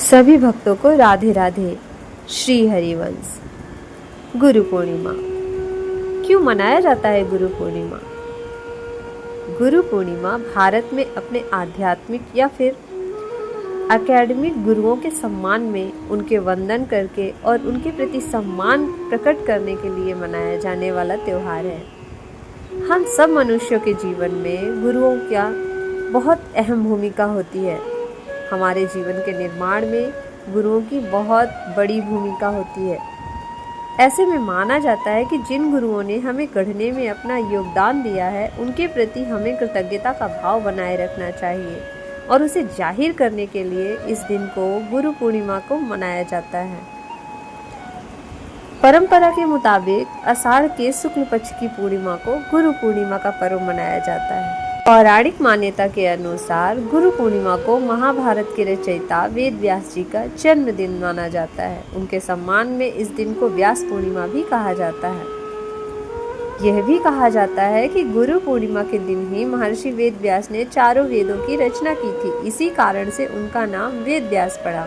सभी भक्तों को राधे राधे। श्री हरिवंश। गुरु पूर्णिमा क्यों मनाया जाता है? गुरु पूर्णिमा भारत में अपने आध्यात्मिक या फिर एकेडमिक गुरुओं के सम्मान में उनके वंदन करके और उनके प्रति सम्मान प्रकट करने के लिए मनाया जाने वाला त्यौहार है। हम सब मनुष्यों के जीवन में गुरुओं का बहुत अहम भूमिका होती है। हमारे जीवन के निर्माण में गुरुओं की बहुत बड़ी भूमिका होती है। ऐसे में माना जाता है कि जिन गुरुओं ने हमें गढ़ने में अपना योगदान दिया है, उनके प्रति हमें कृतज्ञता का भाव बनाए रखना चाहिए और उसे जाहिर करने के लिए इस दिन को गुरु पूर्णिमा को मनाया जाता है। परंपरा के मुताबिक आषाढ़ के शुक्ल पक्ष की पूर्णिमा को गुरु पूर्णिमा का पर्व मनाया जाता है। पौराणिक मान्यता के अनुसार गुरु पूर्णिमा को महाभारत के रचयिता वेद व्यास जी का जन्मदिन माना जाता है। उनके सम्मान में इस दिन को व्यास पूर्णिमा भी कहा जाता है। यह भी कहा जाता है कि गुरु पूर्णिमा के दिन ही महर्षि वेद व्यास ने चारों वेदों की रचना की थी। इसी कारण से उनका नाम वेद व्यास पड़ा।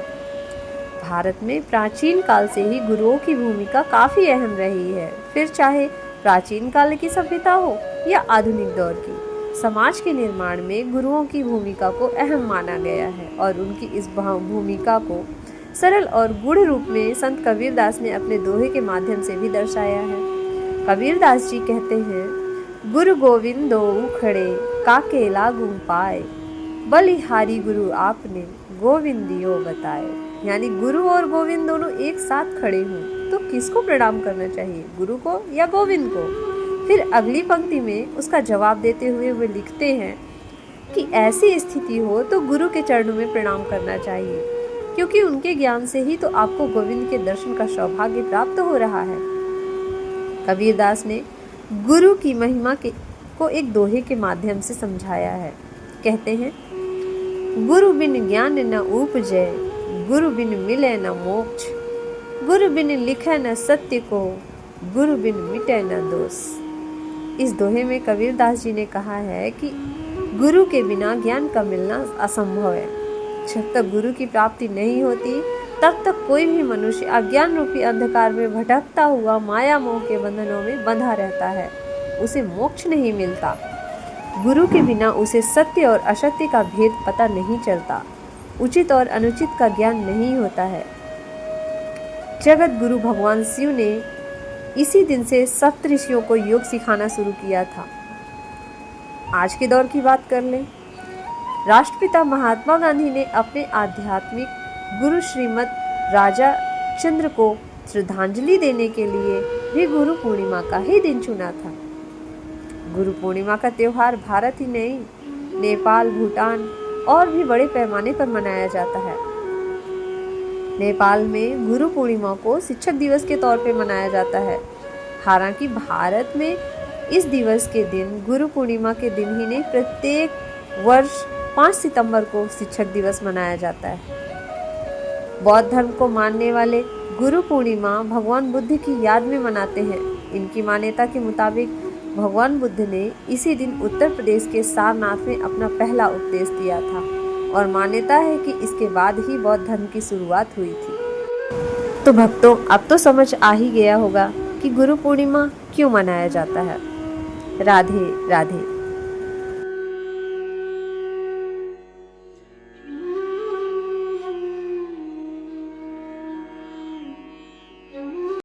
भारत में प्राचीन काल से ही गुरुओं की भूमिका काफी अहम रही है। फिर चाहे प्राचीन काल की सभ्यता हो या आधुनिक दौर की, समाज के निर्माण में गुरुओं की भूमिका को अहम माना गया है और उनकी इस भूमिका को सरल और गूढ़ रूप में संत कबीरदास ने अपने दोहे के माध्यम से भी दर्शाया है। कबीरदास जी कहते हैं, गुरु गोविंद दो खड़े काके लागू पाए, बलिहारी गुरु आपने गोविंदियो बताए। यानी गुरु और गोविंद दोनों एक साथ खड़े हों तो किसको प्रणाम करना चाहिए, गुरु को या गोविंद को? फिर अगली पंक्ति में उसका जवाब देते हुए वे लिखते हैं कि ऐसी स्थिति हो तो गुरु के चरणों में प्रणाम करना चाहिए, क्योंकि उनके ज्ञान से ही तो आपको गोविंद के दर्शन का सौभाग्य प्राप्त हो रहा है। कबीरदास ने गुरु की महिमा को एक दोहे के माध्यम से समझाया है। कहते हैं, गुरु बिन ज्ञान न उपजै, गुरु बिन मिले न मोक्ष, गुरु बिन लिखे न सत्य को, गुरु बिन मिटे न दोष। इस दोहे में कबीरदास जी ने कहा है कि गुरु के बिना ज्ञान का मिलना असंभव है। जब तक गुरु की प्राप्ति नहीं होती तब तक कोई भी मनुष्य अज्ञान रूपी अंधकार में भटकता हुआ माया मोह के बंधनों में बंधा रहता है। उसे मोक्ष नहीं मिलता। गुरु के बिना उसे सत्य और असत्य का भेद पता नहीं चलता। उचित और अनुचित का ज्ञान नहीं होता है। जगत गुरु भगवान शिव ने इसी दिन से सप्त ऋषियों को योग सिखाना शुरू किया था। आज के दौर की बात कर लें। राष्ट्रपिता महात्मा गांधी ने अपने आध्यात्मिक गुरु श्रीमद राजा चंद्र को श्रद्धांजलि देने के लिए भी गुरु पूर्णिमा का ही दिन चुना था। गुरु पूर्णिमा का त्यौहार भारत ही नहीं, नेपाल, भूटान और भी बड़े पैमाने पर मनाया जाता है। नेपाल में गुरु पूर्णिमा को शिक्षक दिवस के तौर पर मनाया जाता है। हालांकि भारत में इस दिवस के दिन गुरु पूर्णिमा के दिन ही नहीं, प्रत्येक वर्ष 5 सितंबर को शिक्षक दिवस मनाया जाता है। बौद्ध धर्म को मानने वाले गुरु पूर्णिमा भगवान बुद्ध की याद में मनाते हैं। इनकी मान्यता के मुताबिक भगवान बुद्ध ने इसी दिन उत्तर प्रदेश के सारनाथ में अपना पहला उपदेश दिया था और मान्यता है कि इसके बाद ही बौद्ध धर्म की शुरुआत हुई थी। तो भक्तों, अब तो समझ आ ही गया होगा कि गुरु पूर्णिमा क्यों मनाया जाता है। राधे राधे।